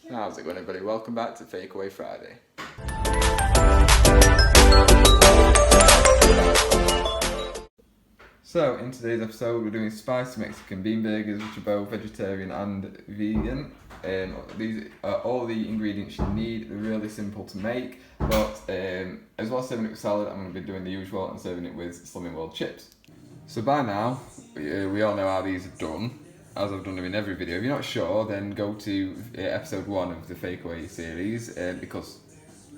How's it going, everybody? Welcome back to Fakeaway Friday. So, in today's episode, we're doing spicy Mexican bean burgers, which are both vegetarian and vegan. These are all the ingredients you need. They're really simple to make, but as well as serving it with salad, I'm going to be doing the usual and serving it with Slimming World chips. So by now, we all know how these are done, as I've done them in every video. If you're not sure, then go to episode 1 of the Fakeaway series, because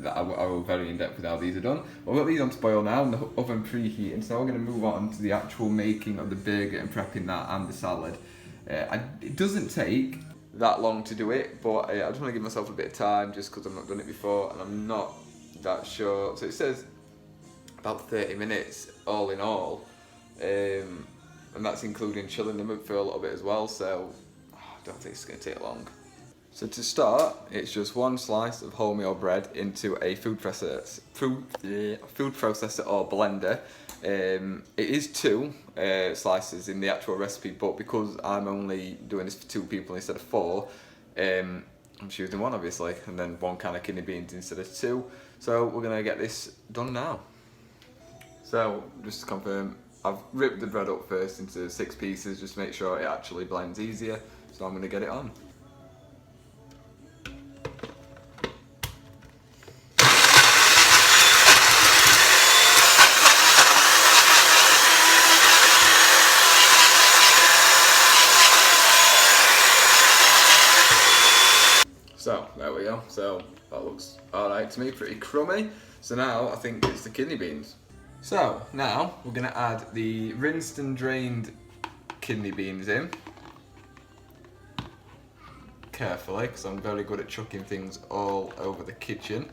I will very in depth with how these are done. We've got these on to boil now, and the oven preheating, so we're going to move on to the actual making of the burger and prepping that and the salad. It doesn't take that long to do it, but I just want to give myself a bit of time just because I've not done it before and I'm not that sure. So it says about 30 minutes all in all, and that's including chilling them up for a little bit as well, so I don't think it's going to take long. So to start, it's just one slice of wholemeal bread into a food processor or blender. It is 2 slices in the actual recipe, but because I'm only doing this for 2 people instead of 4, I'm just using 1 obviously, and then 1 can of kidney beans instead of 2. So we're going to get this done now. So just to confirm, I've ripped the bread up first into 6 pieces just to make sure it actually blends easier. So I'm going to get it on. So there we go, so that looks alright to me, pretty crummy. So now I think it's the kidney beans. So now we're going to add the rinsed and drained kidney beans in. Carefully, because I'm very good at chucking things all over the kitchen.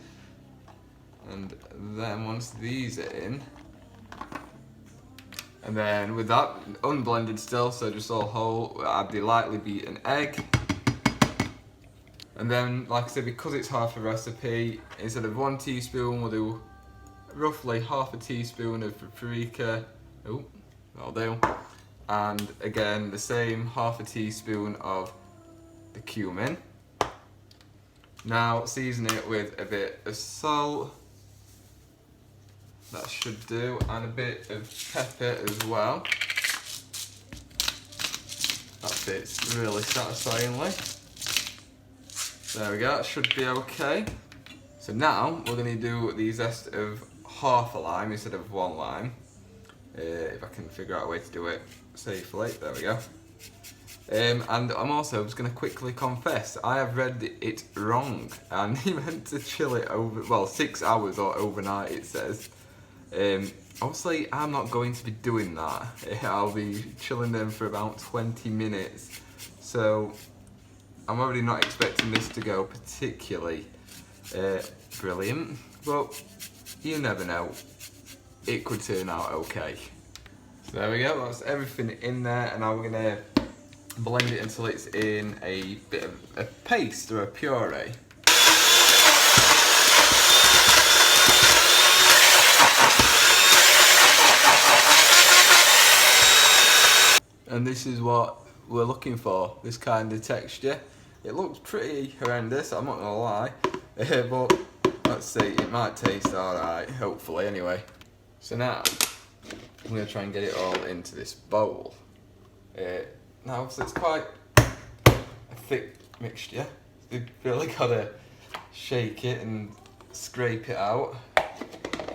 And then once these are in, and then with that, unblended still, so just all whole, we'll add the lightly beaten egg. And then, like I said, because it's half a recipe, instead of 1 teaspoon, we'll do roughly half a teaspoon of paprika. Oh, that'll do. And again, the same half a teaspoon of the cumin. Now, season it with a bit of salt. That should do. And a bit of pepper as well. That fits really satisfyingly. There we go, that should be okay. So now we're going to do the zest of half a lime instead of 1 lime. If I can figure out a way to do it safely. There we go. And I'm also just going to quickly confess, I have read it wrong. And he meant to chill it over, well, 6 hours or overnight it says. Obviously I'm not going to be doing that. I'll be chilling them for about 20 minutes. So I'm already not expecting this to go particularly brilliant, but you never know, it could turn out okay. So there we go, that's everything in there, and now we're going to blend it until it's in a bit of a paste or a puree. And this is what we're looking for, this kind of texture. It looks pretty horrendous, I'm not gonna lie, but let's see, it might taste alright, hopefully anyway. So now, I'm gonna try and get it all into this bowl. Now obviously it's quite a thick mixture, you've really gotta shake it and scrape it out.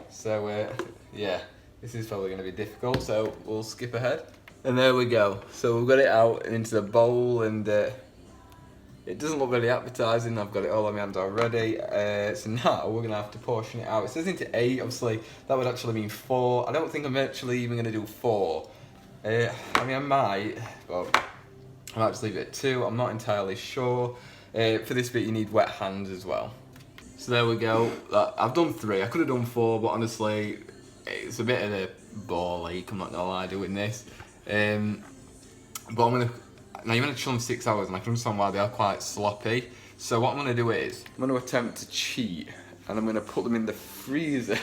So yeah, this is probably gonna be difficult, so we'll skip ahead. And there we go, so we've got it out and into the bowl, and it doesn't look very appetising. I've got it all on my hands already. So now we're going to have to portion it out. It says into 8, obviously that would actually mean 4. I don't think I'm actually even going to do 4. I mean I might, but I might just leave it at 2. I'm not entirely sure. For this bit you need wet hands as well. So there we go. I've done 3. I could have done 4, but honestly it's a bit of a ball ache, I'm not going to lie, doing this. But I'm going to, now you're going to chill them 6 hours, and I can understand why they are quite sloppy. So what I'm going to do is, I'm going to attempt to cheat, and I'm going to put them in the freezer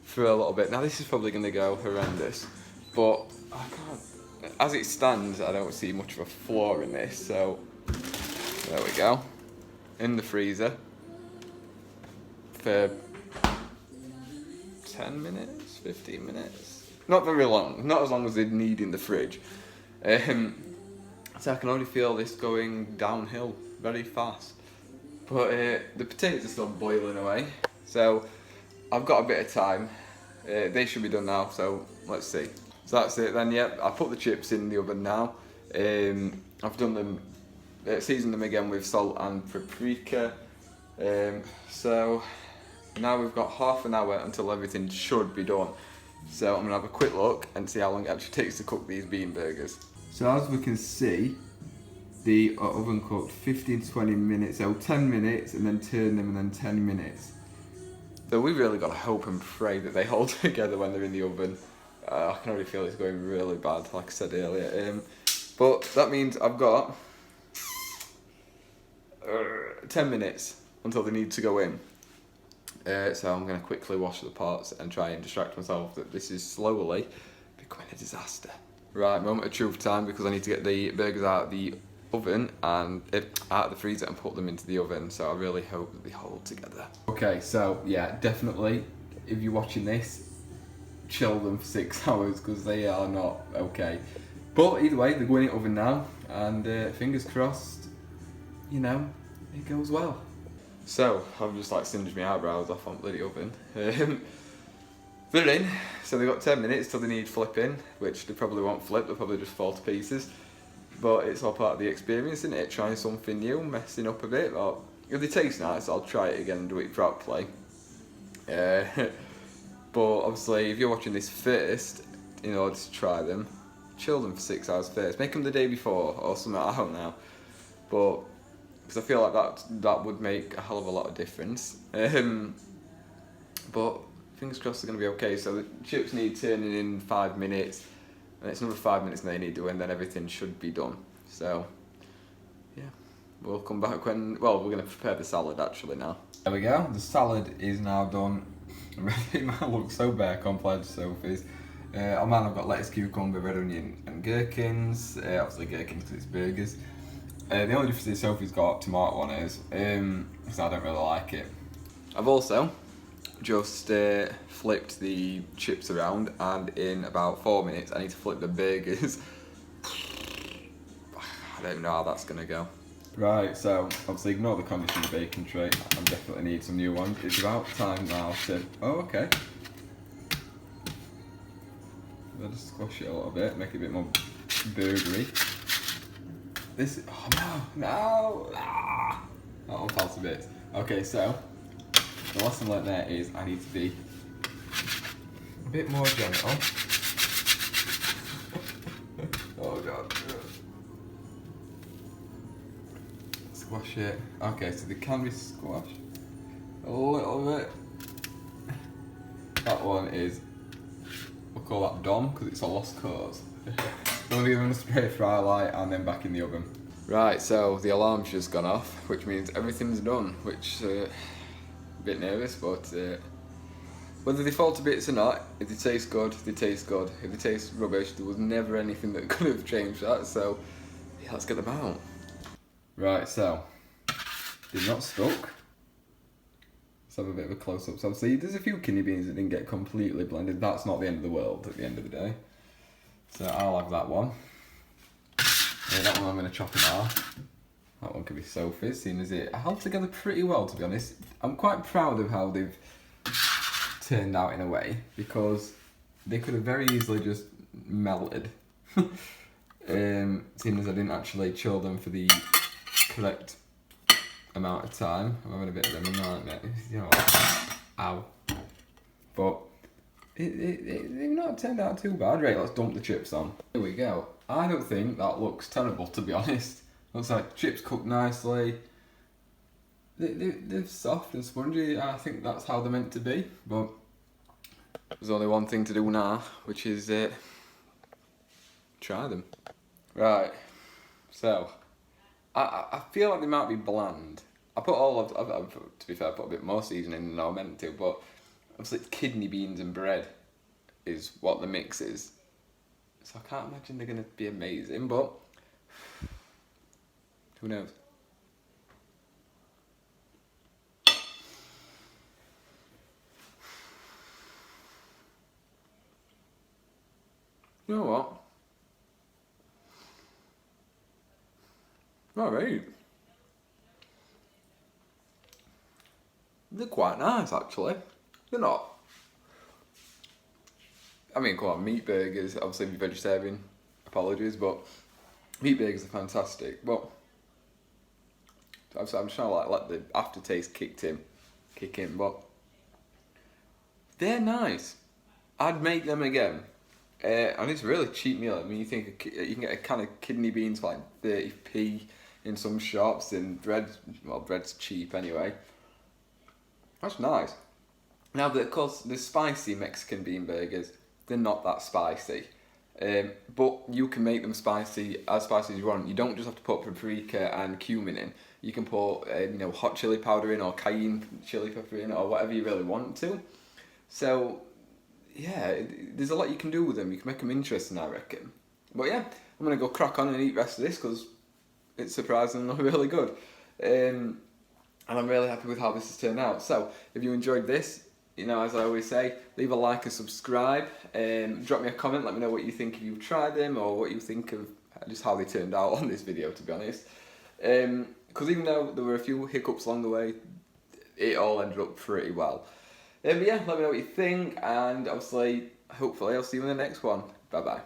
for a little bit. Now this is probably going to go horrendous, but I can't, as it stands, I don't see much of a flaw in this, so there we go. in the freezer for 10 minutes, 15 minutes. Not very long, not as long as they'd need in the fridge. So I can already feel this going downhill very fast. But the potatoes are still boiling away, so I've got a bit of time. They should be done now, so let's see. So that's it then, yep. I put the chips in the oven now. I've done them, seasoned them again with salt and paprika. So now we've got half an hour until everything should be done. So I'm gonna have a quick look and see how long it actually takes to cook these bean burgers. So as we can see, the oven cooked 15 to 20 minutes, so 10 minutes and then turn them and then 10 minutes. So we've really got to hope and pray that they hold together when they're in the oven. I can already feel it's going really bad, like I said earlier. But that means I've got 10 minutes until they need to go in. So I'm going to quickly wash the pots and try and distract myself that this is slowly becoming a disaster. Right, moment of truth time, because I need to get the burgers out of the oven and out of the freezer and put them into the oven, so I really hope that they hold together. Okay, so yeah, definitely if you're watching this, chill them for 6 hours because they are not okay. But either way, they're going in the oven now, and fingers crossed, you know, it goes well. So I've just like singed my eyebrows off on the bloody oven. They're in, so they've got 10 minutes till they need flipping, which they probably won't flip, they'll probably just fall to pieces. But it's all part of the experience, isn't it? Trying something new, messing up a bit. Well, if they taste nice, I'll try it again and do it properly. But obviously, if you're watching this first, in order to try them, chill them for 6 hours first. Make them the day before or something, I don't know. But, because I feel like that would make a hell of a lot of difference. But, fingers crossed they're going to be okay. So the chips need turning in 5 minutes. And it's another 5 minutes and they need to win, then everything should be done. So, yeah, we'll come back when, well, we're going to prepare the salad actually now. There we go, the salad is now done. It might look so bare compared to Sophie's. On mine I've got lettuce, cucumber, red onion and gherkins. Obviously gherkins because it's burgers. The only difference is Sophie's got tomato on hers, because I don't really like it. I've also just flipped the chips around, and in about 4 minutes I need to flip the burgers. I don't know how that's gonna go. Right, so obviously ignore the condition of the baking tray. I definitely need some new ones. It's about time now to, oh okay. I'll just squash it a little bit, make it a bit more burgery. This, oh no, ah, that one fell to bits. Okay, so the lesson learned there is I need to be a bit more gentle. Oh god. Squash it. Okay, so they can be squashed a little bit. That one is, we'll call that Dom because it's a lost cause. I'm gonna give them a spray fry light and then back in the oven. Right, so the alarm's just gone off, which means everything's done, which a bit nervous, but whether they fall to bits or not, if they taste good, they taste good. If they taste rubbish, there was never anything that could have changed that, so yeah, let's get them out. Right, so they're not stuck. Let's have a bit of a close-up. So see, there's a few kidney beans that didn't get completely blended. That's not the end of the world at the end of the day. So I'll have that one. Yeah, that one I'm going to chop in half. That one could be Sophie's, seeing as it held together pretty well, to be honest. I'm quite proud of how they've turned out in a way, because they could have very easily just melted. Seeing as I didn't actually chill them for the correct amount of time. I'm having a bit of them in there, aren't I? You know what? Ow. But they've not turned out too bad. Right, let's dump the chips on. Here we go. I don't think that looks terrible, to be honest. Looks like chips cooked nicely. They're soft and spongy. I think that's how they're meant to be. But there's only one thing to do now, which is try them. Right. So I feel like they might be bland. I put to be fair, I put a bit more seasoning than I meant to, but obviously it's kidney beans and bread is what the mix is. So I can't imagine they're going to be amazing, but who knows? You know what? Alright. They're quite nice actually. They're not. I mean, come on, meat burgers, obviously if you're vegetarian, apologies, but meat burgers are fantastic. But I'm just trying to like let the aftertaste kick in, but they're nice. I'd make them again. And it's a really cheap meal. I mean, you think you can get a can of kidney beans for like 30p in some shops, and bread's cheap anyway. That's nice. Now, of course, the spicy Mexican bean burgers, they're not that spicy. But you can make them spicy as you want. You don't just have to put paprika and cumin in. You can put hot chili powder in, or cayenne chili pepper in, or whatever you really want to. So yeah, there's a lot you can do with them. You can make them interesting, I reckon. But yeah, I'm gonna go crack on and eat the rest of this because it's surprisingly really good. And I'm really happy with how this has turned out. So if you enjoyed this, as I always say, leave a like and subscribe. Drop me a comment, let me know what you think if you've tried them, or what you think of just how they turned out on this video, to be honest. Because even though there were a few hiccups along the way, it all ended up pretty well. But yeah, let me know what you think, and obviously, hopefully I'll see you in the next one. Bye bye.